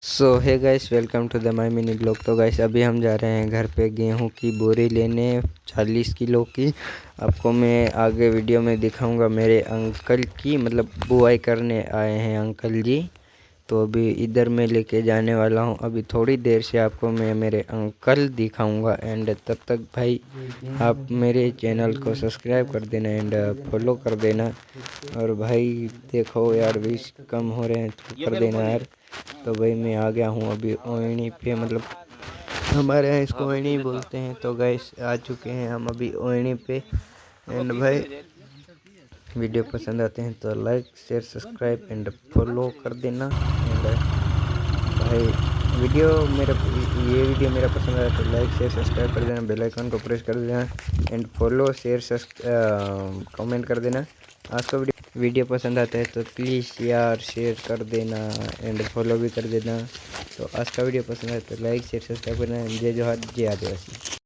सो है guys, welcome to the my mini blog. तो guys अभी हम जा रहे हैं घर पे गेहूं की बोरी लेने 40 किलो की। आपको मैं आगे वीडियो में दिखाऊंगा। मेरे अंकल की मतलब बुआई करने आए हैं अंकल जी। तो अभी इधर मैं लेके जाने वाला हूं। अभी थोड़ी देर से आपको मैं मेरे अंकल दिखाऊंगा। एंड तब तक भाई आप मेरे चैनल को सब्सक्राइब कर देना एंड फॉलो कर देना। और भाई देखो यार, 20 कम हो रहे हैं तो कर देना यार। तो भाई मैं आ गया हूँ अभी ओयनी पे, मतलब हमारे यहाँ इसको ओयनी बोलते हैं। तो गैस आ चुके हैं हम अभी ओयनी पे। एंड भाई वीडियो पसंद आते हैं तो like share subscribe and follow कर देना। एंड भाई ये वीडियो मेरा पसंद आया तो लाइक शेयर सब्सक्राइब कर देना, बेल आइकन को प्रेस कर देना एंड फॉलो शेयर कमेंट कर देना। आज का वीडियो पसंद आता है तो प्लीज़ यार शेयर कर देना एंड फॉलो भी कर देना। तो आज का वीडियो पसंद आए तो लाइक शेयर सब्सक्राइब करना। जय जोहार, जय आदिवासी।